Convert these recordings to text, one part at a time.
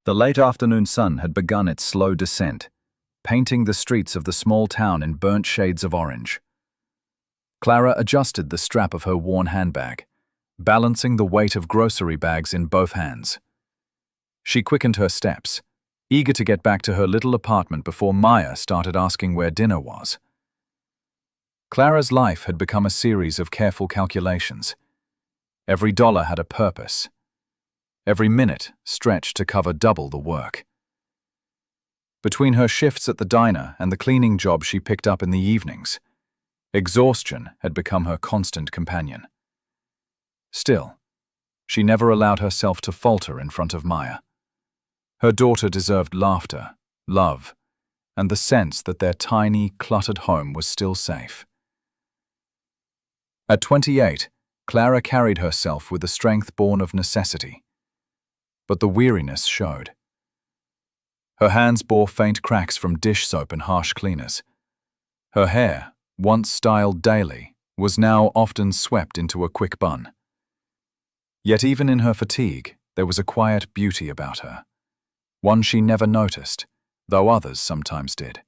The late afternoon sun had begun its slow descent, painting the streets of the small town in burnt shades of orange. Clara adjusted the strap of her worn handbag, balancing the weight of grocery bags in both hands. She quickened her steps, eager to get back to her little apartment before Maya started asking where dinner was. Clara's life had become a series of careful calculations. Every dollar had a purpose. Every minute stretched to cover double the work. Between her shifts at the diner and the cleaning job she picked up in the evenings, exhaustion had become her constant companion. Still, she never allowed herself to falter in front of Maya. Her daughter deserved laughter, love, and the sense that their tiny, cluttered home was still safe. At 28, Clara carried herself with the strength born of necessity. But the weariness showed. Her hands bore faint cracks from dish soap and harsh cleaners. Her hair, once styled daily, was now often swept into a quick bun. Yet even in her fatigue, there was a quiet beauty about her, one she never noticed, though others sometimes did.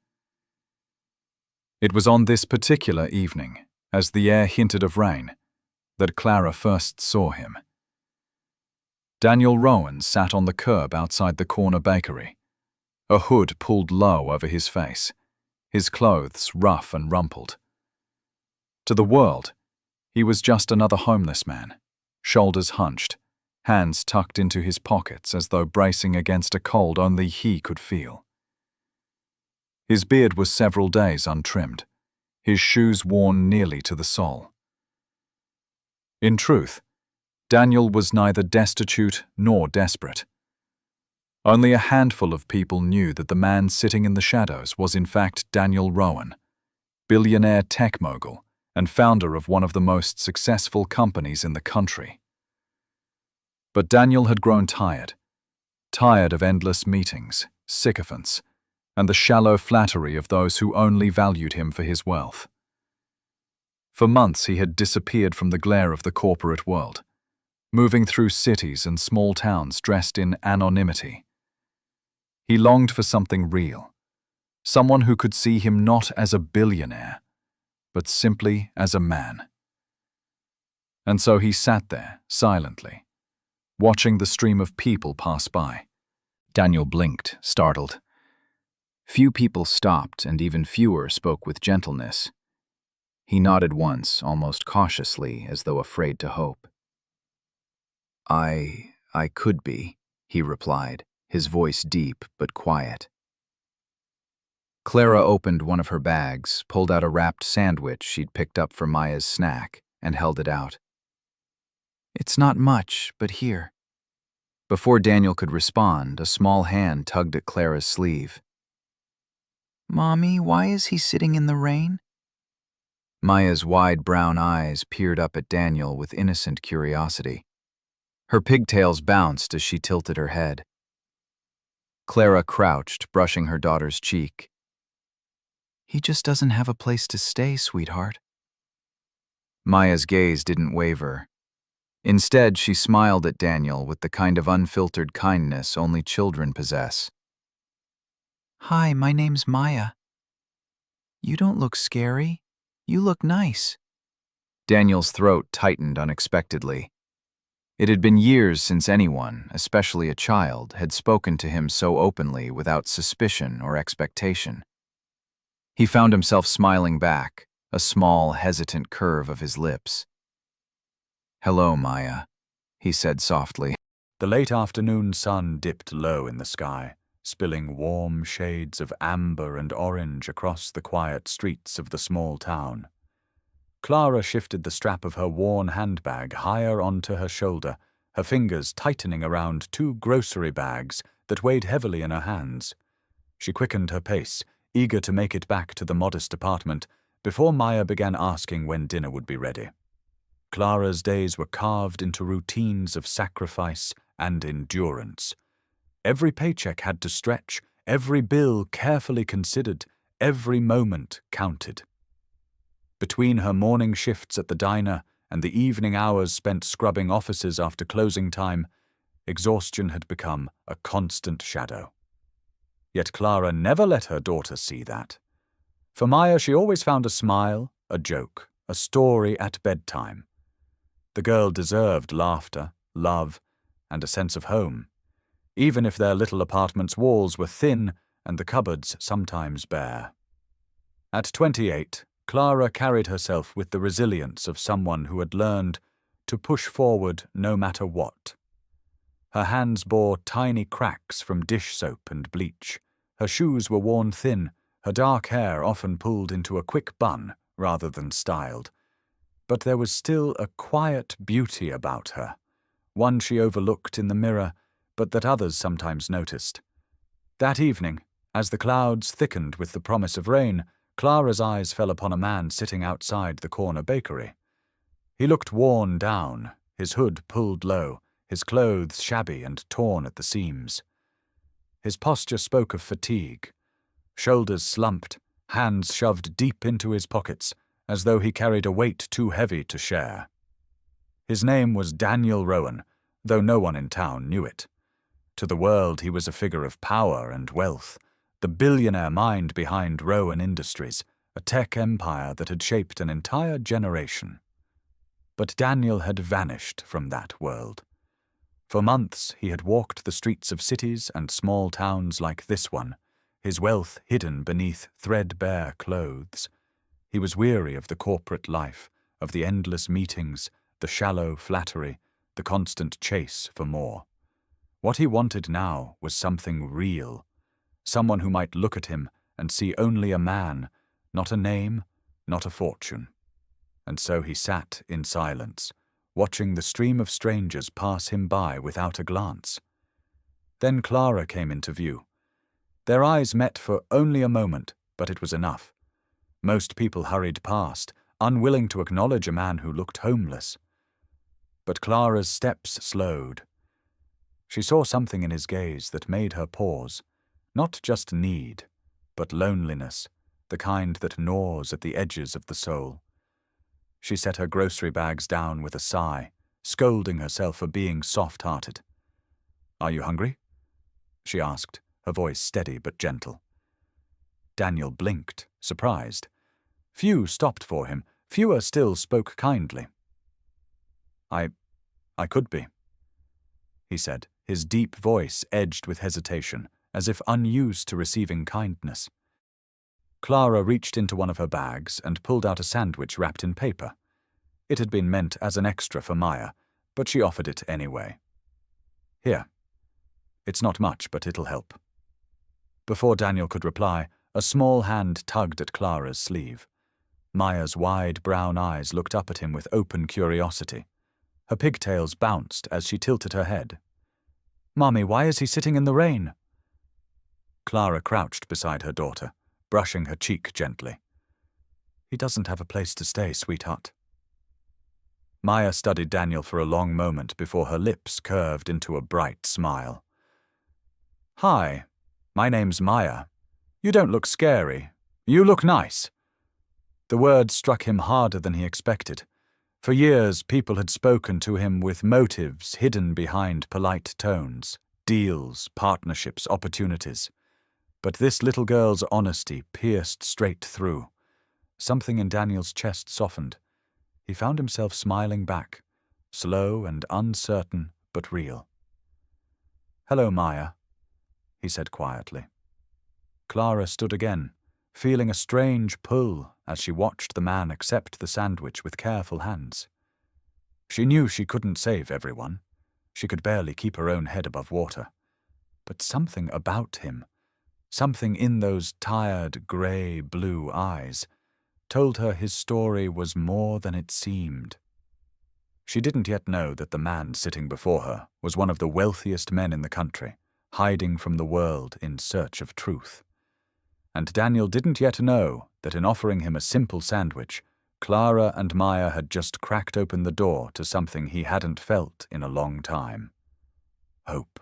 It was on this particular evening, as the air hinted of rain, that Clara first saw him. Daniel Rowan sat on the curb outside the corner bakery, a hood pulled low over his face, his clothes rough and rumpled. To the world, he was just another homeless man, shoulders hunched, hands tucked into his pockets as though bracing against a cold only he could feel. His beard was several days untrimmed, his shoes worn nearly to the sole. In truth, Daniel was neither destitute nor desperate. Only a handful of people knew that the man sitting in the shadows was in fact Daniel Rowan, billionaire tech mogul and founder of one of the most successful companies in the country. But Daniel had grown tired of endless meetings, sycophants, and the shallow flattery of those who only valued him for his wealth. For months he had disappeared from the glare of the corporate world, moving through cities and small towns dressed in anonymity. He longed for something real, someone who could see him not as a billionaire, but simply as a man. And so he sat there, silently, watching the stream of people pass by. Daniel blinked, startled. Few people stopped, and even fewer spoke with gentleness. He nodded once, almost cautiously, as though afraid to hope. I could be, he replied, his voice deep but quiet. Clara opened one of her bags, pulled out a wrapped sandwich she'd picked up for Maya's snack, and held it out. It's not much, but here. Before Daniel could respond, a small hand tugged at Clara's sleeve. Mommy, why is he sitting in the rain? Maya's wide brown eyes peered up at Daniel with innocent curiosity. Her pigtails bounced as she tilted her head. Clara crouched, brushing her daughter's cheek. He just doesn't have a place to stay, sweetheart. Maya's gaze didn't waver. Instead, she smiled at Daniel with the kind of unfiltered kindness only children possess. Hi, my name's Maya. You don't look scary. You look nice. Daniel's throat tightened unexpectedly. It had been years since anyone, especially a child, had spoken to him so openly without suspicion or expectation. He found himself smiling back, a small, hesitant curve of his lips. Hello, Maya, he said softly. The late afternoon sun dipped low in the sky, spilling warm shades of amber and orange across the quiet streets of the small town. Clara shifted the strap of her worn handbag higher onto her shoulder, her fingers tightening around two grocery bags that weighed heavily in her hands. She quickened her pace, eager to make it back to the modest apartment before Maya began asking when dinner would be ready. Clara's days were carved into routines of sacrifice and endurance. Every paycheck had to stretch, every bill carefully considered, every moment counted. Between her morning shifts at the diner and the evening hours spent scrubbing offices after closing time, Exhaustion had become a constant shadow. Yet Clara never let her daughter see that. For Maya, she always found a smile, a joke, a story at bedtime. The girl deserved laughter, love, and a sense of home, even if their little apartment's walls were thin and the cupboards sometimes bare. At 28, Clara carried herself with the resilience of someone who had learned to push forward no matter what. Her hands bore tiny cracks from dish soap and bleach. Her shoes were worn thin, her dark hair often pulled into a quick bun rather than styled. But there was still a quiet beauty about her, one she overlooked in the mirror, but that others sometimes noticed. That evening, as the clouds thickened with the promise of rain, Clara's eyes fell upon a man sitting outside the corner bakery. He looked worn down, his hood pulled low, his clothes shabby and torn at the seams. His posture spoke of fatigue. Shoulders slumped, hands shoved deep into his pockets, as though he carried a weight too heavy to share. His name was Daniel Rowan, though no one in town knew it. To the world he was a figure of power and wealth, the billionaire mind behind Rowan Industries, a tech empire that had shaped an entire generation. But Daniel had vanished from that world. For months he had walked the streets of cities and small towns like this one, his wealth hidden beneath threadbare clothes. He was weary of the corporate life, of the endless meetings, the shallow flattery, the constant chase for more. What he wanted now was something real, someone who might look at him and see only a man, not a name, not a fortune. And so he sat in silence, watching the stream of strangers pass him by without a glance. Then Clara came into view. Their eyes met for only a moment, but it was enough. Most people hurried past, unwilling to acknowledge a man who looked homeless. But Clara's steps slowed. She saw something in his gaze that made her pause, not just need, but loneliness, the kind that gnaws at the edges of the soul. She set her grocery bags down with a sigh, scolding herself for being soft-hearted. "Are you hungry?" she asked, her voice steady but gentle. Daniel blinked, surprised. Few stopped for him, fewer still spoke kindly. I could be," he said, his deep voice edged with hesitation, as if unused to receiving kindness. Clara reached into one of her bags and pulled out a sandwich wrapped in paper. It had been meant as an extra for Maya, but she offered it anyway. "Here. It's not much, but it'll help." Before Daniel could reply, a small hand tugged at Clara's sleeve. Maya's wide brown eyes looked up at him with open curiosity. Her pigtails bounced as she tilted her head. "Mommy, why is he sitting in the rain?" Clara crouched beside her daughter, brushing her cheek gently. "He doesn't have a place to stay, sweetheart." Maya studied Daniel for a long moment before her lips curved into a bright smile. "Hi, my name's Maya. You don't look scary. You look nice." The word struck him harder than he expected. For years, people had spoken to him with motives hidden behind polite tones, deals, partnerships, opportunities. But this little girl's honesty pierced straight through. Something in Daniel's chest softened. He found himself smiling back, slow and uncertain, but real. "Hello, Maya," he said quietly. Clara stood again, feeling a strange pull as she watched the man accept the sandwich with careful hands. She knew she couldn't save everyone. She could barely keep her own head above water. But something about him, something in those tired, grey-blue eyes, told her his story was more than it seemed. She didn't yet know that the man sitting before her was one of the wealthiest men in the country, hiding from the world in search of truth. And Daniel didn't yet know that in offering him a simple sandwich, Clara and Maya had just cracked open the door to something he hadn't felt in a long time. Hope.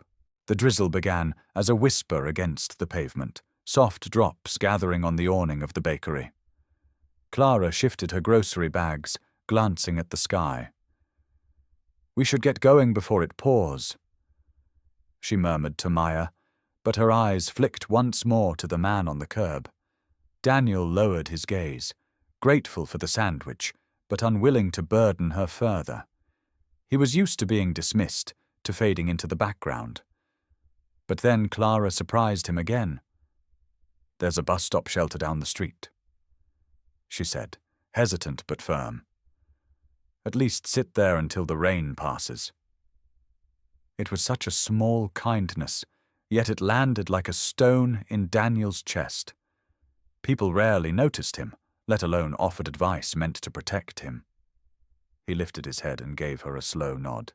The drizzle began as a whisper against the pavement, soft drops gathering on the awning of the bakery. Clara shifted her grocery bags, glancing at the sky. "We should get going before it pours." she murmured to Maya, but her eyes flicked once more to the man on the curb. Daniel lowered his gaze, grateful for the sandwich, but unwilling to burden her further. He was used to being dismissed, to fading into the background. But then Clara surprised him again. "There's a bus stop shelter down the street," she said, hesitant but firm. "At least sit there until the rain passes." It was such a small kindness, yet it landed like a stone in Daniel's chest. People rarely noticed him, let alone offered advice meant to protect him. He lifted his head and gave her a slow nod.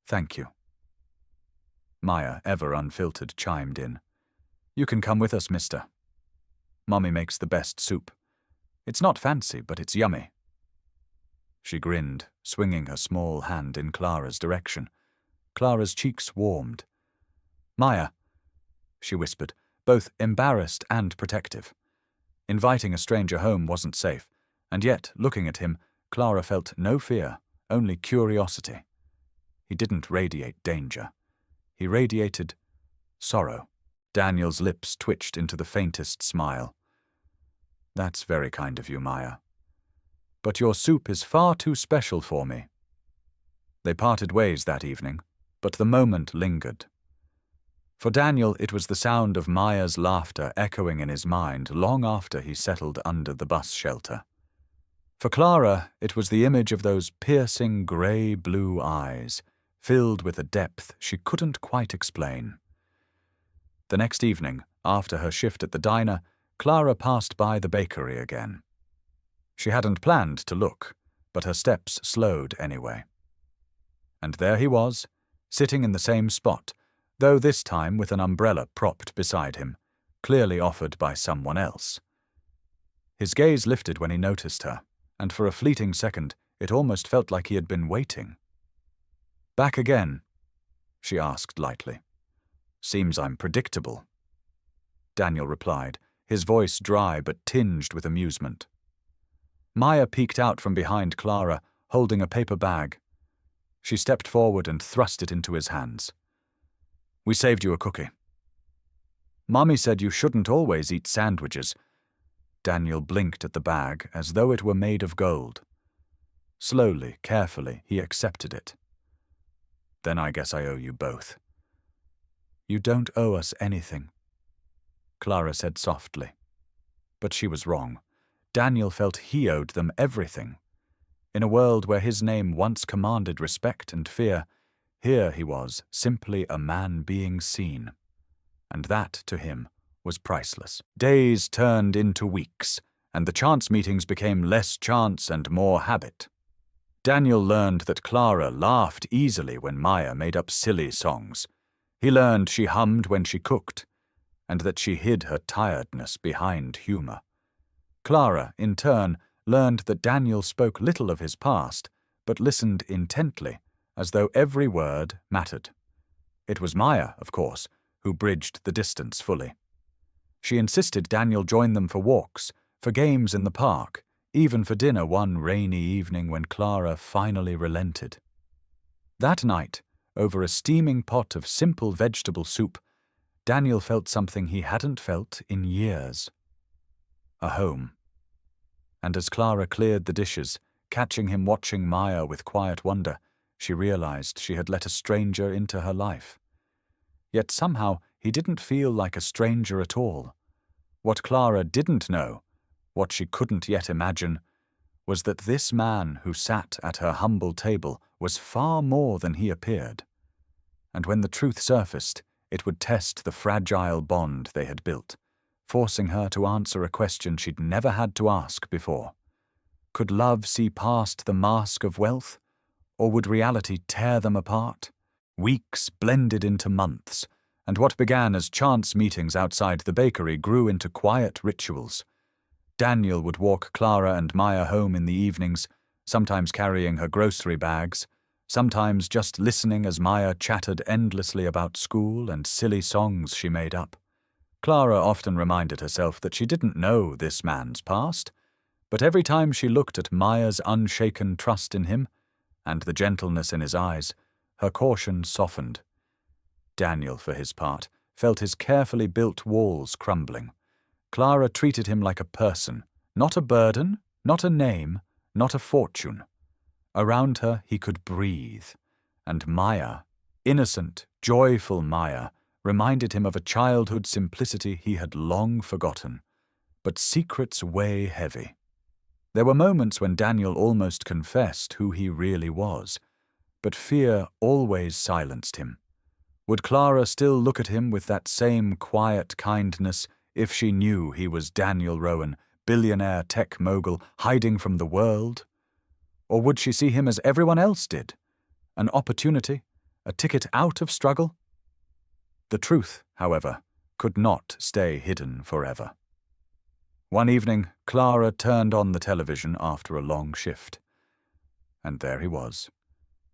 "Thank you." Maya, ever unfiltered, chimed in. "You can come with us, mister. Mummy makes the best soup. It's not fancy, but it's yummy." She grinned, swinging her small hand in Clara's direction. Clara's cheeks warmed. "Maya," she whispered, both embarrassed and protective. Inviting a stranger home wasn't safe, and yet, looking at him, Clara felt no fear, only curiosity. He didn't radiate danger. He radiated sorrow. Daniel's lips twitched into the faintest smile. "That's very kind of you, Maya. But your soup is far too special for me." They parted ways that evening, but the moment lingered. For Daniel, it was the sound of Maya's laughter echoing in his mind long after he settled under the bus shelter. For Clara, it was the image of those piercing grey-blue eyes, filled with a depth she couldn't quite explain. The next evening, after her shift at the diner, Clara passed by the bakery again. She hadn't planned to look, but her steps slowed anyway. And there he was, sitting in the same spot, though this time with an umbrella propped beside him, clearly offered by someone else. His gaze lifted when he noticed her, and for a fleeting second it almost felt like he had been waiting. "Back again?" she asked lightly. "Seems I'm predictable," Daniel replied, his voice dry but tinged with amusement. Maya peeked out from behind Clara, holding a paper bag. She stepped forward and thrust it into his hands. "We saved you a cookie." "Mommy said you shouldn't always eat sandwiches." Daniel blinked at the bag as though it were made of gold. Slowly, carefully, he accepted it. "Then I guess I owe you both." "You don't owe us anything," Clara said softly. But she was wrong. Daniel felt he owed them everything. In a world where his name once commanded respect and fear, here he was, simply a man being seen. And that, to him, was priceless. Days turned into weeks, and the chance meetings became less chance and more habit. Daniel learned that Clara laughed easily when Maya made up silly songs. He learned she hummed when she cooked, and that she hid her tiredness behind humor. Clara, in turn, learned that Daniel spoke little of his past, but listened intently, as though every word mattered. It was Maya, of course, who bridged the distance fully. She insisted Daniel join them for walks, for games in the park, even for dinner one rainy evening when Clara finally relented. That night, over a steaming pot of simple vegetable soup, Daniel felt something he hadn't felt in years. A home. And as Clara cleared the dishes, catching him watching Maya with quiet wonder, she realized she had let a stranger into her life. Yet somehow he didn't feel like a stranger at all. What Clara didn't know, what she couldn't yet imagine, was that this man who sat at her humble table was far more than he appeared. And when the truth surfaced, it would test the fragile bond they had built, forcing her to answer a question she'd never had to ask before. Could love see past the mask of wealth, or would reality tear them apart? Weeks blended into months, and what began as chance meetings outside the bakery grew into quiet rituals. Daniel would walk Clara and Maya home in the evenings, sometimes carrying her grocery bags, sometimes just listening as Maya chattered endlessly about school and silly songs she made up. Clara often reminded herself that she didn't know this man's past, but every time she looked at Maya's unshaken trust in him and the gentleness in his eyes, her caution softened. Daniel, for his part, felt his carefully built walls crumbling. Clara treated him like a person, not a burden, not a name, not a fortune. Around her he could breathe, and Maya, innocent, joyful Maya, reminded him of a childhood simplicity he had long forgotten. But secrets weigh heavy. There were moments when Daniel almost confessed who he really was, but fear always silenced him. Would Clara still look at him with that same quiet kindness if she knew he was Daniel Rowan, billionaire tech mogul, hiding from the world? Or would she see him as everyone else did? An opportunity, a ticket out of struggle? The truth, however, could not stay hidden forever. One evening, Clara turned on the television after a long shift. And there he was,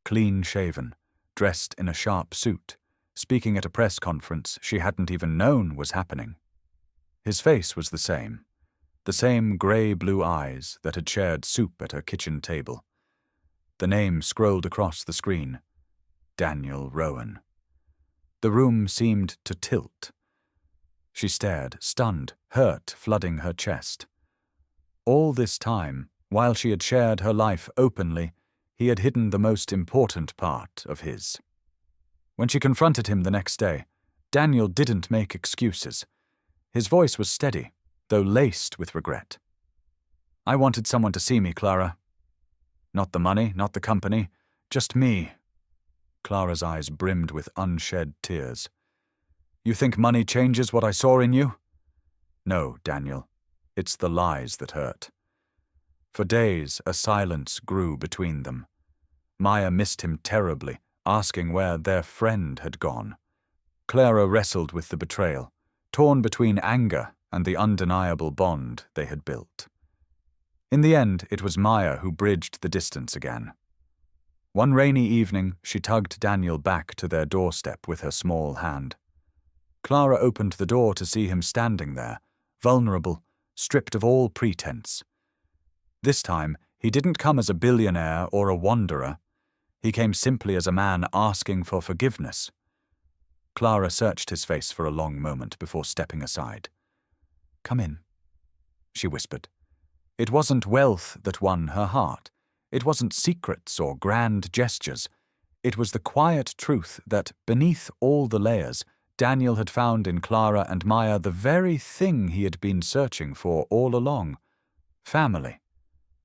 clean-shaven, dressed in a sharp suit, speaking at a press conference she hadn't even known was happening. His face was the same grey-blue eyes that had shared soup at her kitchen table. The name scrolled across the screen, Daniel Rowan. The room seemed to tilt. She stared, stunned, hurt flooding her chest. All this time, while she had shared her life openly, he had hidden the most important part of his. When she confronted him the next day, Daniel didn't make excuses. His voice was steady, though laced with regret. "I wanted someone to see me, Clara. Not the money, not the company, just me." Clara's eyes brimmed with unshed tears. "You think money changes what I saw in you?" "No, Daniel. It's the lies that hurt." For days, a silence grew between them. Maya missed him terribly, asking where their friend had gone. Clara wrestled with the betrayal, torn between anger and the undeniable bond they had built. In the end, it was Maya who bridged the distance again. One rainy evening, she tugged Daniel back to their doorstep with her small hand. Clara opened the door to see him standing there, vulnerable, stripped of all pretense. This time, he didn't come as a billionaire or a wanderer. He came simply as a man asking for forgiveness. Clara searched his face for a long moment before stepping aside. "Come in," she whispered. It wasn't wealth that won her heart. It wasn't secrets or grand gestures. It was the quiet truth that, beneath all the layers, Daniel had found in Clara and Maya the very thing he had been searching for all along: family.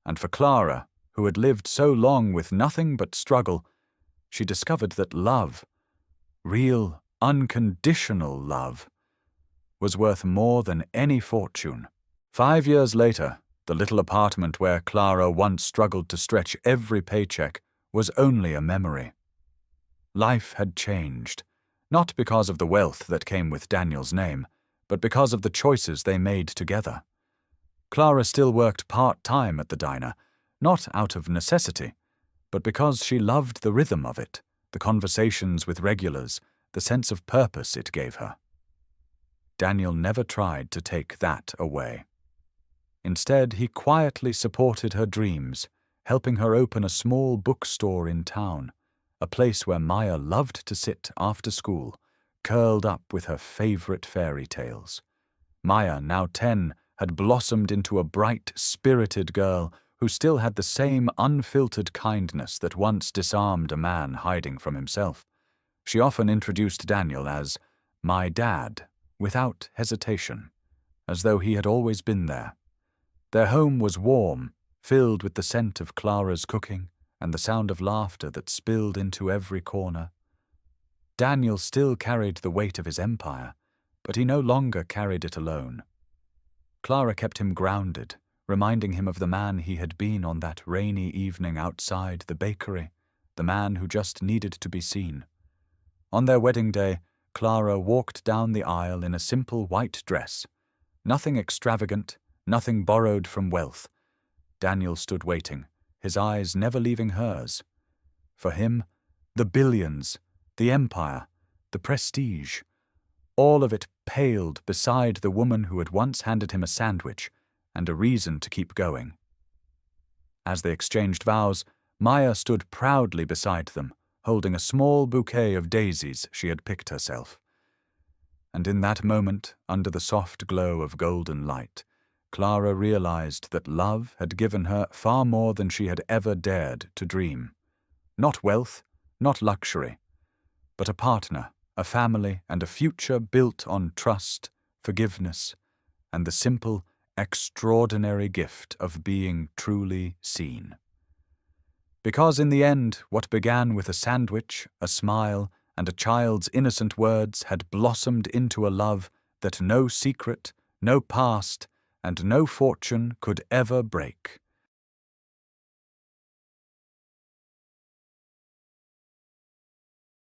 And for Clara, who had lived so long with nothing but struggle, she discovered that love, real, unconditional love, was worth more than any fortune. 5 years later, the little apartment where Clara once struggled to stretch every paycheck was only a memory. Life had changed, not because of the wealth that came with Daniel's name, but because of the choices they made together. Clara still worked part-time at the diner, not out of necessity, but because she loved the rhythm of it, the conversations with regulars, the sense of purpose it gave her. Daniel never tried to take that away. Instead, he quietly supported her dreams, helping her open a small bookstore in town, a place where Maya loved to sit after school, curled up with her favorite fairy tales. Maya, now 10, had blossomed into a bright, spirited girl who still had the same unfiltered kindness that once disarmed a man hiding from himself. She often introduced Daniel as "my dad," without hesitation, as though he had always been there. Their home was warm, filled with the scent of Clara's cooking and the sound of laughter that spilled into every corner. Daniel still carried the weight of his empire, but he no longer carried it alone. Clara kept him grounded, reminding him of the man he had been on that rainy evening outside the bakery, the man who just needed to be seen. On their wedding day, Clara walked down the aisle in a simple white dress. Nothing extravagant, nothing borrowed from wealth. Daniel stood waiting, his eyes never leaving hers. For him, the billions, the empire, the prestige, all of it paled beside the woman who had once handed him a sandwich and a reason to keep going. As they exchanged vows, Maya stood proudly beside them, holding a small bouquet of daisies she had picked herself. And in that moment, under the soft glow of golden light, Clara realized that love had given her far more than she had ever dared to dream. Not wealth, not luxury, but a partner, a family, and a future built on trust, forgiveness, and the simple, extraordinary gift of being truly seen. Because in the end, what began with a sandwich, a smile, and a child's innocent words had blossomed into a love that no secret, no past, and no fortune could ever break.